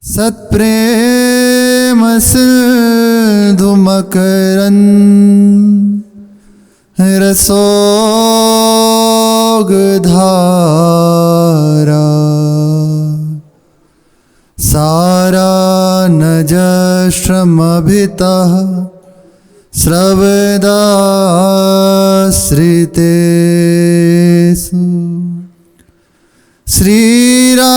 सत्प्रेम सिंधु मकरंद रसोग धारा सारा नज श्रमभितः स्रवदाश्रितेषु श्रीराधिके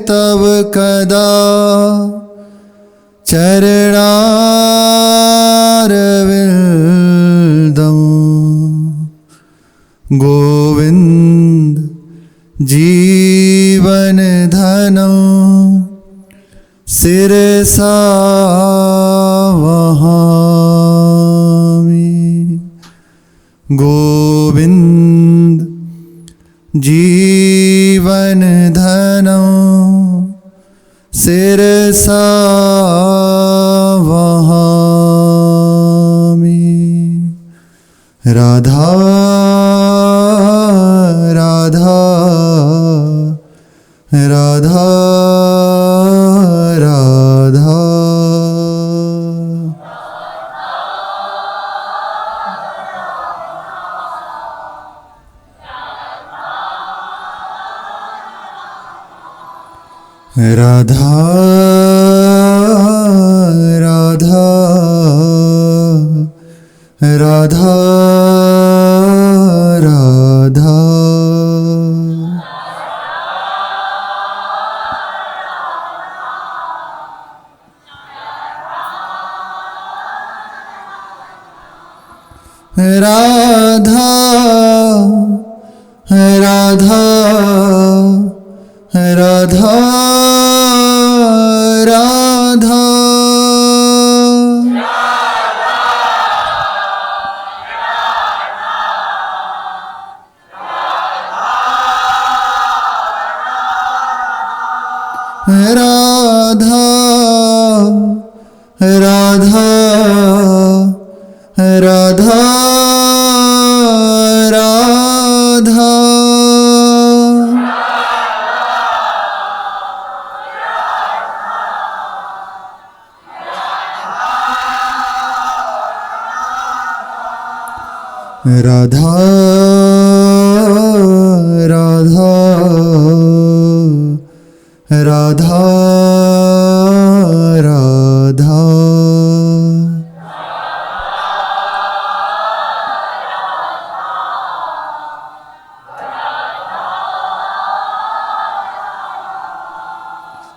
तव कदा चरणारविंदं गोविंद जीवन धनं शिरसा वहामि। गोविंद जीवन धनं शिरसा वहामि। राधा राधा राधा राधा। राधा राधा राधा राधा। राधा राधा राधा राधा। राधा राधा राधा राधा। राधा राधा राधा राधा।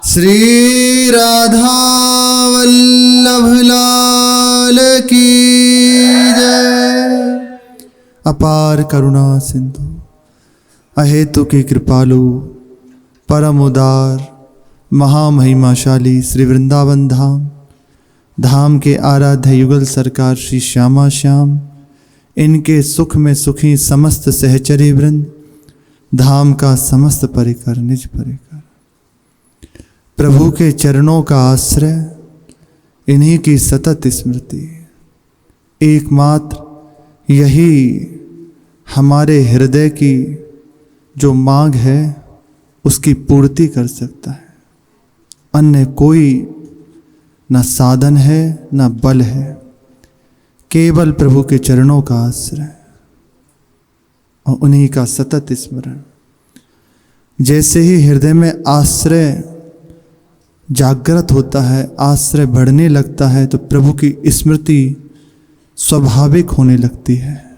श्री राधा वल्लभ लाल की जय। अपार करुणा सिंधु अहेतु की कृपालु परम उदार महामहिमाशाली श्री वृंदावन धाम धाम के आराध्य युगल सरकार श्री श्यामा श्याम, इनके सुख में सुखी समस्त सहचरी वृंद, धाम का समस्त परिकर निज परिकर, प्रभु के चरणों का आश्रय, इन्हीं की सतत स्मृति, एकमात्र यही हमारे हृदय की जो मांग है उसकी पूर्ति कर सकता है। अन्य कोई न साधन है न बल है, केवल प्रभु के चरणों का आश्रय और उन्हीं का सतत स्मरण। जैसे ही हृदय में आश्रय जागृत होता है, आश्रय बढ़ने लगता है, तो प्रभु की स्मृति स्वाभाविक होने लगती है।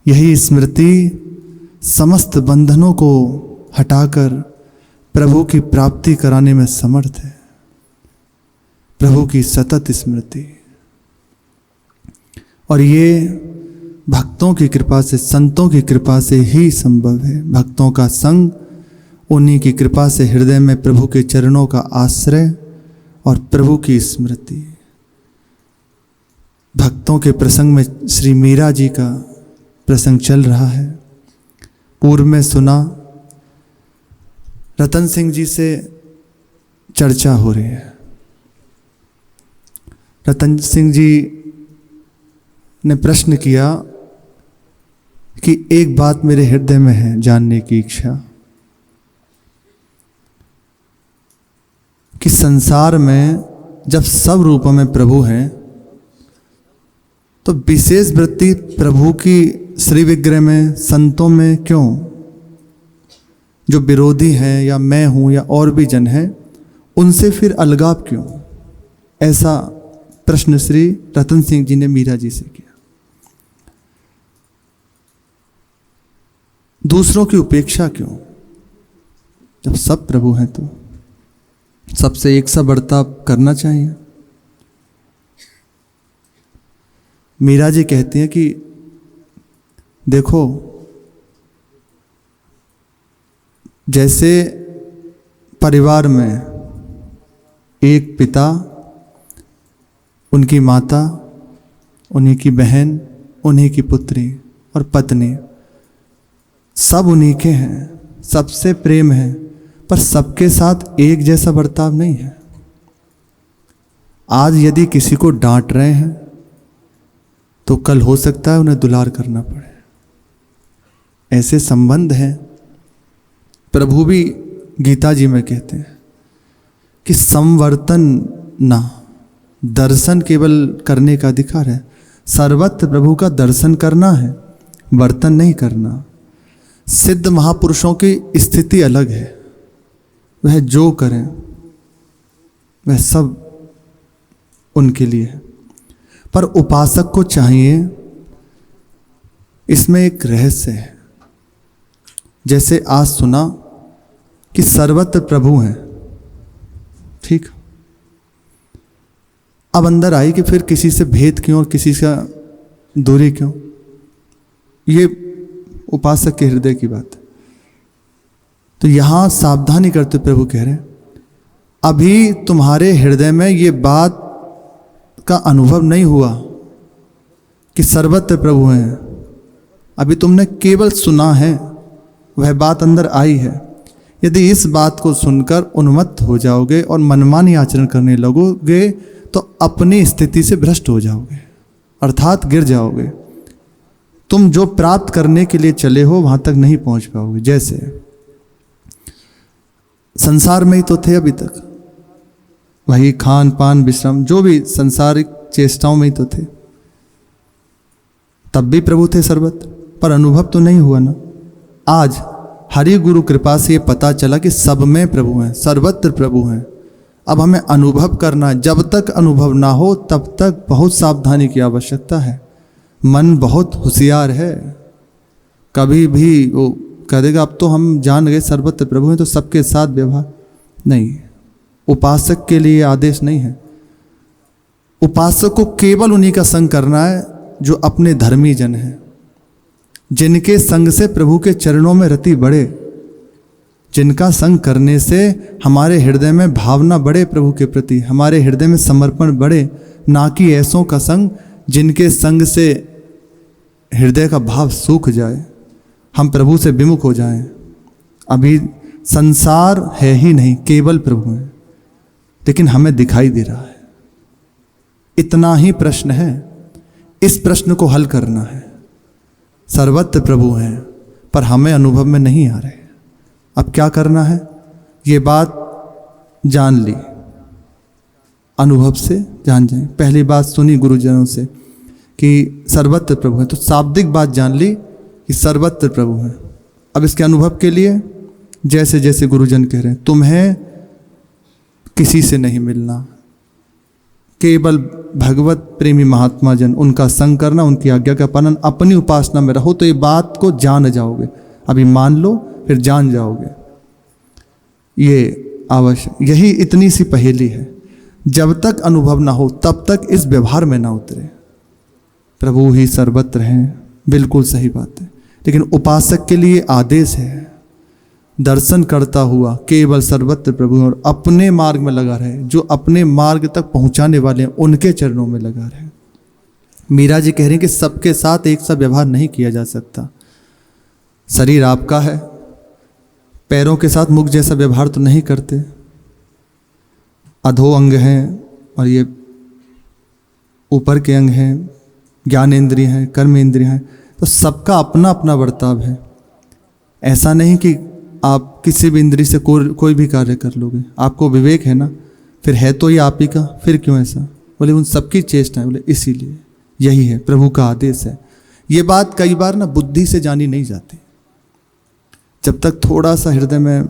यही स्मृति समस्त बंधनों को हटाकर प्रभु की प्राप्ति कराने में समर्थ है। प्रभु की सतत स्मृति, और ये भक्तों की कृपा से, संतों की कृपा से ही संभव है। भक्तों का संग, उन्हीं की कृपा से हृदय में प्रभु के चरणों का आश्रय और प्रभु की स्मृति। भक्तों के प्रसंग में श्री मीरा जी का प्रसंग चल रहा है। पूर्व में सुना, रतन सिंह जी से चर्चा हो रही है। रतन सिंह जी ने प्रश्न किया कि एक बात मेरे हृदय में है जानने की इच्छा, कि संसार में जब सब रूपों में प्रभु हैं तो विशेष वृत्ति प्रभु की श्री विग्रह में, संतों में क्यों? जो विरोधी हैं या मैं हूं या और भी जन हैं, उनसे फिर अलगाव क्यों? ऐसा प्रश्न श्री रतन सिंह जी ने मीरा जी से किया। दूसरों की उपेक्षा क्यों? जब सब प्रभु हैं तो सबसे एक सा बर्ताव करना चाहिए। मीरा जी कहती हैं कि देखो, जैसे परिवार में एक पिता, उनकी माता, उन्हीं की बहन, उन्हीं की पुत्री और पत्नी, सब उन्हीं के हैं, सबसे प्रेम है, पर सबके साथ एक जैसा बर्ताव नहीं है। आज यदि किसी को डांट रहे हैं तो कल हो सकता है उन्हें दुलार करना पड़े। ऐसे संबंध हैं। प्रभु भी गीता जी में कहते हैं कि संवर्तन ना, दर्शन केवल करने का अधिकार है। सर्वत्र प्रभु का दर्शन करना है, वर्तन नहीं करना। सिद्ध महापुरुषों की स्थिति अलग है, वह जो करें वह सब उनके लिए है। पर उपासक को चाहिए, इसमें एक रहस्य है। जैसे आज सुना कि सर्वत्र प्रभु हैं, ठीक, अब अंदर आई कि फिर किसी से भेद क्यों और किसी से दूरी क्यों? ये उपासक के हृदय की बात है। तो यहां सावधानी करते प्रभु कह रहे हैं, अभी तुम्हारे हृदय में ये बात का अनुभव नहीं हुआ कि सर्वत्र प्रभु हैं। अभी तुमने केवल सुना है, वह बात अंदर आई है। यदि इस बात को सुनकर उन्मत्त हो जाओगे और मनमानी आचरण करने लगोगे तो अपनी स्थिति से भ्रष्ट हो जाओगे, अर्थात गिर जाओगे। तुम जो प्राप्त करने के लिए चले हो वहां तक नहीं पहुंच पाओगे। जैसे संसार में ही तो थे अभी तक, वही खान पान विश्राम, जो भी संसारिक चेष्टाओं में ही तो थे, तब भी प्रभु थे सर्वत्र, पर अनुभव तो नहीं हुआ ना। आज हरि गुरु कृपा से ये पता चला कि सब में प्रभु हैं, सर्वत्र प्रभु हैं। अब हमें अनुभव करना है। जब तक अनुभव ना हो तब तक बहुत सावधानी की आवश्यकता है। मन बहुत होशियार है, कभी भी वो कह देगा अब तो हम जान गए सर्वत्र प्रभु हैं तो सबके साथ व्यवहार नहीं। उपासक के लिए आदेश नहीं है। उपासक को केवल उन्हीं का संग करना है जो अपने धर्मी जन हैं, जिनके संग से प्रभु के चरणों में रति बढ़े, जिनका संग करने से हमारे हृदय में भावना बढ़े प्रभु के प्रति, हमारे हृदय में समर्पण बढ़े, ना कि ऐसों का संग जिनके संग से हृदय का भाव सूख जाए, हम प्रभु से विमुख हो जाएं। अभी संसार है ही नहीं, केवल प्रभु है, लेकिन हमें दिखाई दे रहा है। इतना ही प्रश्न है, इस प्रश्न को हल करना है। सर्वत्र प्रभु हैं पर हमें अनुभव में नहीं आ रहे। अब क्या करना है? ये बात जान ली, अनुभव से जान जाए। पहली बात सुनी गुरुजनों से कि सर्वत्र प्रभु है, तो शाब्दिक बात जान ली कि सर्वत्र प्रभु है। अब इसके अनुभव के लिए जैसे जैसे गुरुजन कह रहे हैं, तुम्हें किसी से नहीं मिलना, केवल भगवत प्रेमी महात्मा जन, उनका संग करना, उनकी आज्ञा का पालन, अपनी उपासना में रहो तो ये बात को जान जाओगे। अभी मान लो फिर जान जाओगे। ये आवश्यक, यही इतनी सी पहेली है। जब तक अनुभव ना हो तब तक इस व्यवहार में ना उतरे। प्रभु ही सर्वत्र हैं, बिल्कुल सही बात है, लेकिन उपासक के लिए आदेश है दर्शन करता हुआ केवल सर्वत्र प्रभु और अपने मार्ग में लगा रहे। जो अपने मार्ग तक पहुंचाने वाले हैं उनके चरणों में लगा रहे। मीरा जी कह रही हैं कि सबके साथ एक सा व्यवहार नहीं किया जा सकता। शरीर आपका है, पैरों के साथ मुख जैसा व्यवहार तो नहीं करते। अधो अंग हैं और ये ऊपर के अंग हैं, ज्ञानेंद्रिय हैं, कर्मेंद्रिय हैं, तो सबका अपना अपना बर्ताव है। ऐसा नहीं कि आप किसी भी इंद्रिय से कोई भी कार्य कर लोगे। आपको विवेक है ना, फिर है तो ये आप ही का, फिर क्यों ऐसा? बोले उन सबकी चेष्टा है। बोले इसीलिए यही है, प्रभु का आदेश है। ये बात कई बार ना बुद्धि से जानी नहीं जाती। जब तक थोड़ा सा हृदय में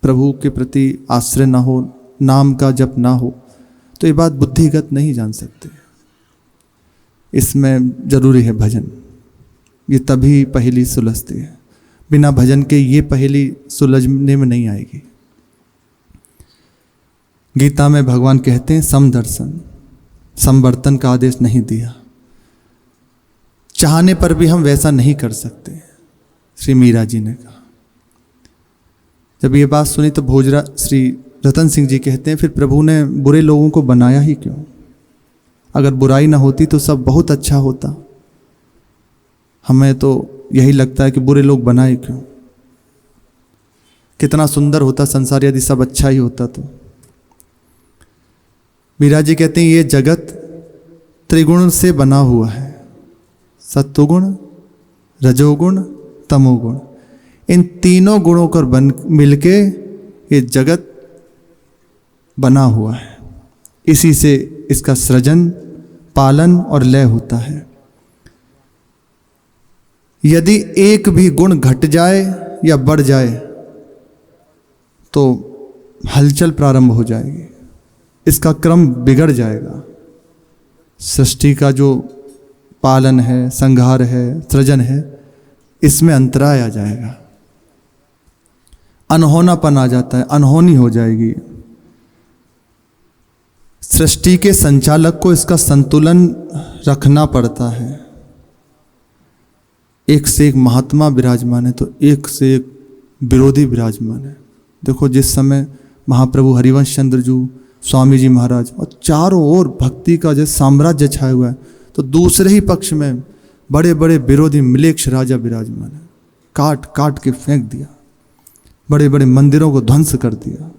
प्रभु के प्रति आश्रय ना हो, नाम का जप ना हो, तो ये बात बुद्धिगत नहीं जान सकते। इसमें जरूरी है भजन। ये तभी पहेली सुलझती है, बिना भजन के ये पहेली सुलझने में नहीं आएगी। गीता में भगवान कहते हैं समदर्शन, समवर्तन का आदेश नहीं दिया। चाहने पर भी हम वैसा नहीं कर सकते, श्री मीरा जी ने कहा। जब ये बात सुनी तो भोजरा श्री रतन सिंह जी कहते हैं फिर प्रभु ने बुरे लोगों को बनाया ही क्यों? अगर बुराई ना होती तो सब बहुत अच्छा होता। हमें तो यही लगता है कि बुरे लोग बनाए क्यों? कितना सुंदर होता संसार यदि सब अच्छा ही होता तो। मीरा जी कहते हैं ये जगत त्रिगुण से बना हुआ है, सत्वगुण, रजोगुण, तमोगुण। इन तीनों गुणों को मिलके ये जगत बना हुआ है। इसी से इसका सृजन, पालन और लय होता है। यदि एक भी गुण घट जाए या बढ़ जाए तो हलचल प्रारंभ हो जाएगी, इसका क्रम बिगड़ जाएगा। सृष्टि का जो पालन है, संहार है, सृजन है, इसमें अंतराय आ जाएगा, अनहोनापन आ जाता है, अनहोनी हो जाएगी। सृष्टि के संचालक को इसका संतुलन रखना पड़ता है। एक से एक महात्मा विराजमान है तो एक से एक विरोधी विराजमान है। देखो जिस समय महाप्रभु हरिवंश चंद्र जी, स्वामी जी महाराज और चारों ओर भक्ति का जैसे साम्राज्य छाया हुआ है, तो दूसरे ही पक्ष में बड़े बड़े विरोधी मिलेक्ष राजा विराजमान है। काट काट के फेंक दिया, बड़े बड़े मंदिरों को ध्वंस कर दिया।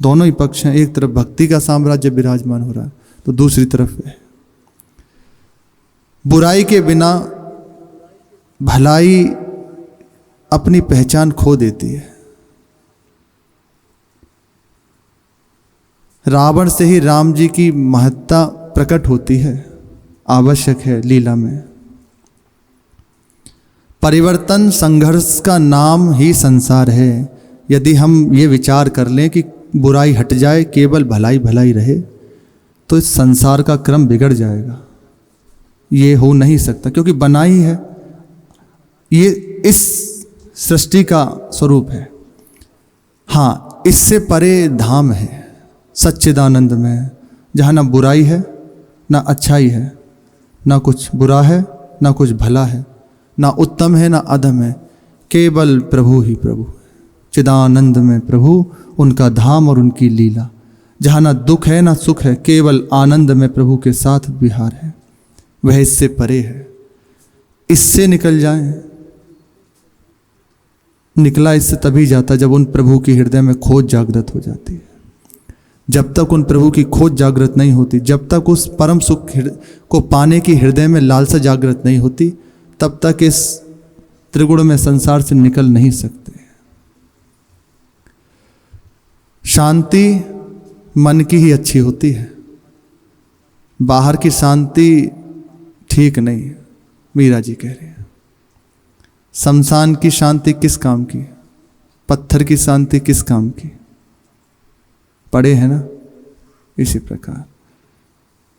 दोनों ही पक्ष हैं, एक तरफ भक्ति का साम्राज्य विराजमान हो रहा है तो दूसरी तरफ है बुराई के बिना भलाई अपनी पहचान खो देती है। रावण से ही राम जी की महत्ता प्रकट होती है, आवश्यक है लीला में। परिवर्तन संघर्ष का नाम ही संसार है। यदि हम ये विचार कर लें कि बुराई हट जाए, केवल भलाई भलाई रहे, तो इस संसार का क्रम बिगड़ जाएगा। ये हो नहीं सकता, क्योंकि बना ही है, ये इस सृष्टि का स्वरूप है। हाँ, इससे परे धाम है सच्चिदानंद में, जहाँ ना बुराई है ना अच्छाई है, ना कुछ बुरा है ना कुछ भला है, ना उत्तम है ना अधम है, केवल प्रभु ही प्रभु है। चिदानंद में प्रभु, उनका धाम और उनकी लीला, जहाँ ना दुख है ना सुख है, केवल आनंद में प्रभु के साथ विहार है। वह इससे परे है। इससे निकल जाए, निकला इससे तभी जाता जब उन प्रभु की हृदय में खोज जागृत हो जाती है। जब तक उन प्रभु की खोज जागृत नहीं होती, जब तक उस परम सुख को पाने की हृदय में लालसा जागृत नहीं होती, तब तक इस त्रिगुण में संसार से निकल नहीं सकते। शांति मन की ही अच्छी होती है, बाहर की शांति ठीक नहीं है। मीरा जी कह रहे हैं शमशान की शांति किस काम की, पत्थर की शांति किस काम की। पड़े हैं ना। इसी प्रकार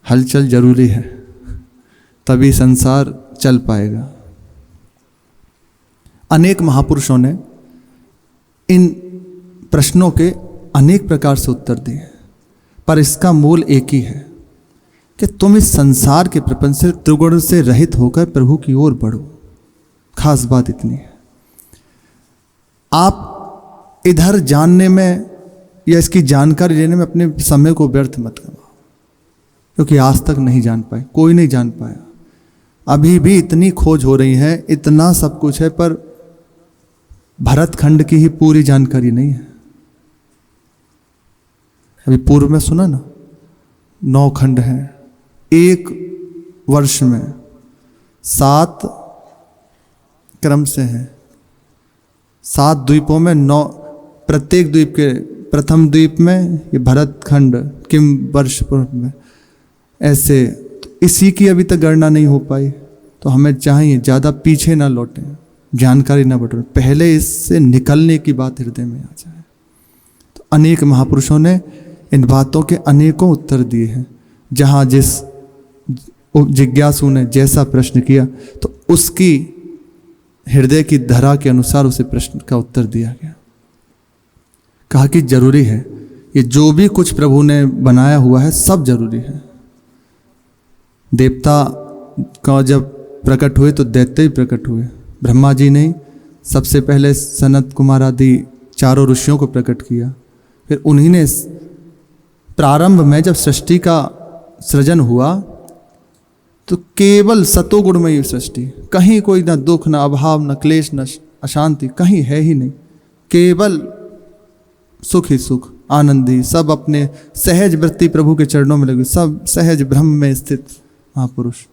हलचल जरूरी है, तभी संसार चल पाएगा। अनेक महापुरुषों ने इन प्रश्नों के अनेक प्रकार से उत्तर दिए, पर इसका मूल एक ही है कि तुम इस संसार के प्रपंच से, त्रिगुण से रहित होकर प्रभु की ओर बढ़ो। खास बात इतनी है। आप इधर जानने में या इसकी जानकारी लेने में अपने समय को व्यर्थ मत करवाओ, क्योंकि आज तक नहीं जान पाए, कोई नहीं जान पाया। अभी भी इतनी खोज हो रही है, इतना सब कुछ है, पर भरत खंड की ही पूरी जानकारी नहीं है। अभी पूर्व में सुना ना, 9 खंड हैं, एक वर्ष में 7 क्रम से हैं, 7 द्वीपों में 9, प्रत्येक द्वीप के प्रथम द्वीप में, ये भरतखंड, किम वर्षपुर में, ऐसे इसी की अभी तक गणना नहीं हो पाई। तो हमें चाहिए ज़्यादा पीछे ना लौटें, जानकारी ना बटोरें, पहले इससे निकलने की बात हृदय में आ जाए। तो अनेक महापुरुषों ने इन बातों के अनेकों उत्तर दिए हैं। जहाँ जिस जिज्ञासु ने जैसा प्रश्न किया तो उसकी हृदय की धरा के अनुसार उसे प्रश्न का उत्तर दिया गया। कहा कि जरूरी है, ये जो भी कुछ प्रभु ने बनाया हुआ है सब जरूरी है। देवता का जब प्रकट हुए तो दैत्य ही प्रकट हुए। ब्रह्मा जी ने सबसे पहले सनत कुमार आदि चारों ऋषियों को प्रकट किया, फिर उन्हीं ने प्रारंभ में जब सृष्टि का सृजन हुआ तो केवल सतोगुणमयी सृष्टि, कहीं कोई ना दुख ना अभाव ना क्लेश ना अशांति कहीं है ही नहीं, केवल सुख ही सुख, आनंदी, सब अपने सहज वृत्ति प्रभु के चरणों में लगी, सब सहज ब्रह्म में स्थित महापुरुष।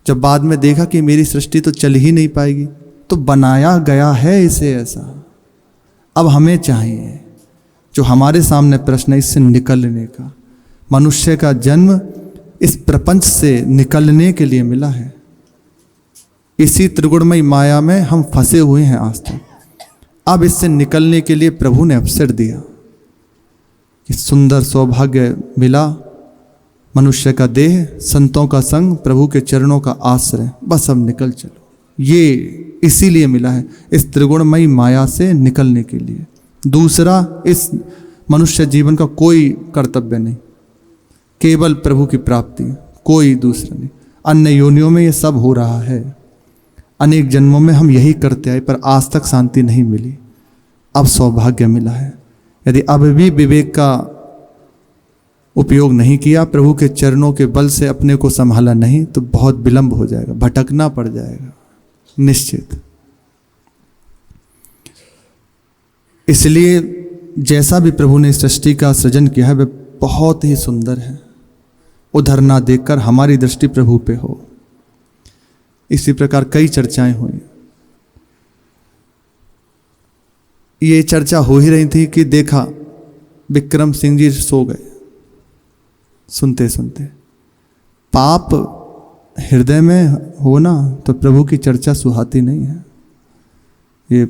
जब बाद में देखा कि मेरी सृष्टि तो चल ही नहीं पाएगी, तो बनाया गया है इसे ऐसा। अब हमें चाहिए जो हमारे सामने प्रश्न है इससे निकलने का। मनुष्य का जन्म इस प्रपंच से निकलने के लिए मिला है। इसी त्रिगुणमयी माया में हम फंसे हुए हैं आज तक। अब इससे निकलने के लिए प्रभु ने अवसर दिया कि सुंदर सौभाग्य मिला, मनुष्य का देह, संतों का संग, प्रभु के चरणों का आश्रय, बस अब निकल चलो। ये इसीलिए मिला है, इस त्रिगुणमयी माया से निकलने के लिए। दूसरा, इस मनुष्य जीवन का कोई कर्तव्य नहीं, केवल प्रभु की प्राप्ति, कोई दूसरा नहीं। अन्य योनियों में ये सब हो रहा है, अनेक जन्मों में हम यही करते आए, पर आज तक शांति नहीं मिली। अब सौभाग्य मिला है। यदि अब भी विवेक का उपयोग नहीं किया, प्रभु के चरणों के बल से अपने को संभाला नहीं, तो बहुत विलंब हो जाएगा, भटकना पड़ जाएगा निश्चित। इसलिए जैसा भी प्रभु ने सृष्टि का सृजन किया है वह बहुत ही सुंदर है। उधर ना देखकर हमारी दृष्टि प्रभु पे हो। इसी प्रकार कई चर्चाएं हुई। ये चर्चा हो ही रही थी कि देखा विक्रम सिंह जी सो गए। सुनते सुनते पाप हृदय में हो ना तो प्रभु की चर्चा सुहाती नहीं है। ये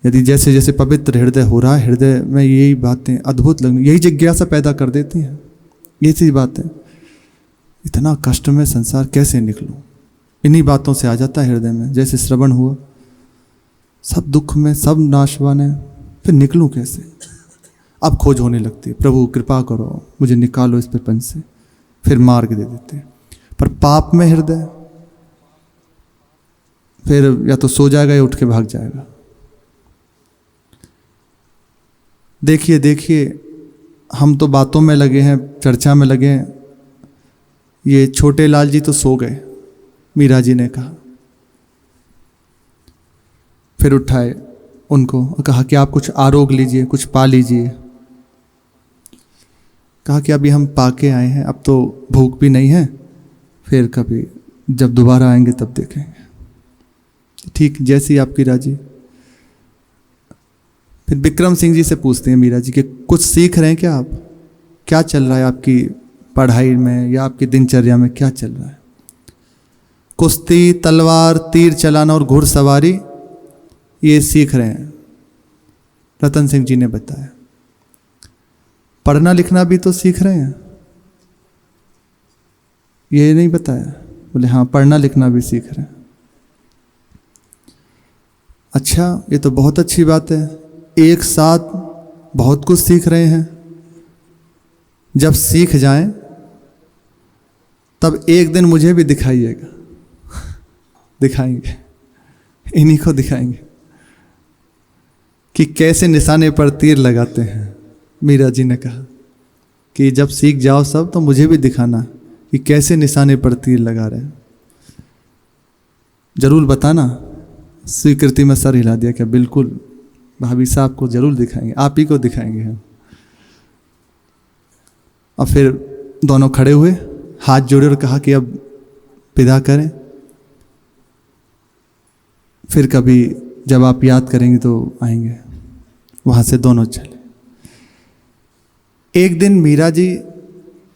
यदि जैसे जैसे पवित्र हृदय हो रहा है, हृदय में यही बातें अद्भुत लगनी, यही जिज्ञासा पैदा कर देती हैं। ये चीज बात है, इतना कष्ट में संसार कैसे निकलूं, इन्हीं बातों से आ जाता है हृदय में। जैसे श्रवण हुआ, सब दुख में, सब नाशवान है, फिर निकलूं कैसे। अब खोज होने लगती है, प्रभु कृपा करो मुझे निकालो इस प्रपंच से, फिर मार्ग दे देते हैं। पर पाप में हृदय फिर या तो सो जाएगा या उठ के भाग जाएगा। देखिए देखिए, हम तो बातों में लगे हैं, चर्चा में लगे हैं। ये छोटे लाल जी तो सो गए, मीरा जी ने कहा। फिर उठाए उनको, कहा कि आप कुछ आरोग लीजिए, कुछ पा लीजिए। कहा कि अभी हम पाके आए हैं, अब तो भूख भी नहीं है, फिर कभी जब दोबारा आएंगे तब देखेंगे। ठीक, जैसी आपकी राजी। फिर विक्रम सिंह जी से पूछते हैं मीरा जी कि कुछ सीख रहे हैं क्या आप, क्या चल रहा है आपकी पढ़ाई में या आपकी दिनचर्या में, क्या चल रहा है। कुश्ती, तलवार, तीर चलाना और घुड़सवारी ये सीख रहे हैं, रतन सिंह जी ने बताया। पढ़ना लिखना भी तो सीख रहे हैं, ये नहीं बताया। बोले हाँ, पढ़ना लिखना भी सीख रहे हैं। अच्छा, ये तो बहुत अच्छी बात है, एक साथ बहुत कुछ सीख रहे हैं। जब सीख जाएं तब एक दिन मुझे भी दिखाइएगा। दिखाएंगे, इन्हीं को दिखाएंगे कि कैसे निशाने पर तीर लगाते हैं। मीरा जी ने कहा कि जब सीख जाओ सब तो मुझे भी दिखाना कि कैसे निशाने पर तीर लगा रहे हैं। जरूर बताना। स्वीकृति में सर हिला दिया, क्या बिल्कुल भाभी साहब को जरूर दिखाएंगे, आप ही को दिखाएंगे हम। और फिर दोनों खड़े हुए, हाथ जोड़े और कहा कि अब विदा करें, फिर कभी जब आप याद करेंगे तो आएंगे। वहाँ से दोनों चले। एक दिन मीरा जी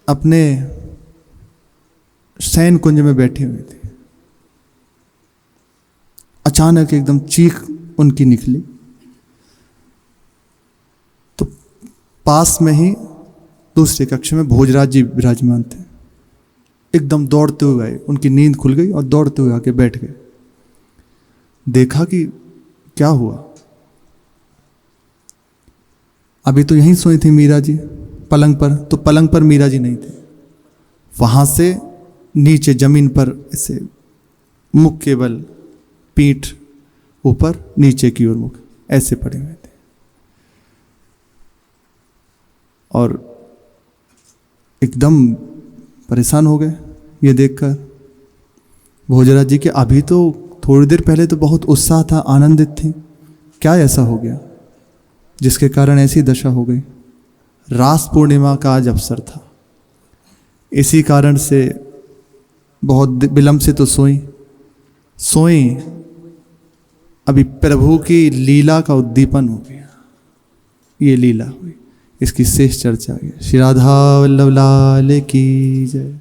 अपने शयन कुंज में बैठे हुए थे। अचानक एकदम चीख उनकी निकली, तो पास में ही दूसरे कक्ष में भोजराज जी विराजमान थे। एकदम दौड़ते हुए आए, उनकी नींद खुल गई और दौड़ते हुए आके बैठ गए। देखा कि क्या हुआ। अभी तो यहीं सोई थी मीरा जी पलंग पर, तो पलंग पर मीरा जी नहीं थे। वहां से नीचे जमीन पर ऐसे मुख केवल, पीठ ऊपर, नीचे की ओर मुख, ऐसे पड़े हुए थे। और एकदम परेशान हो गए ये देखकर भोजराज जी के। अभी तो थोड़ी देर पहले तो बहुत उत्साह था, आनंदित थे, क्या ऐसा हो गया जिसके कारण ऐसी दशा हो गई। रास पूर्णिमा का आज अवसर था, इसी कारण से बहुत विलंब से तो सोई। अभी प्रभु की लीला का उद्दीपन हो गया, ये लीला हुई, इसकी शेष चर्चा है। श्री राधा वल्लभ लाल की जय।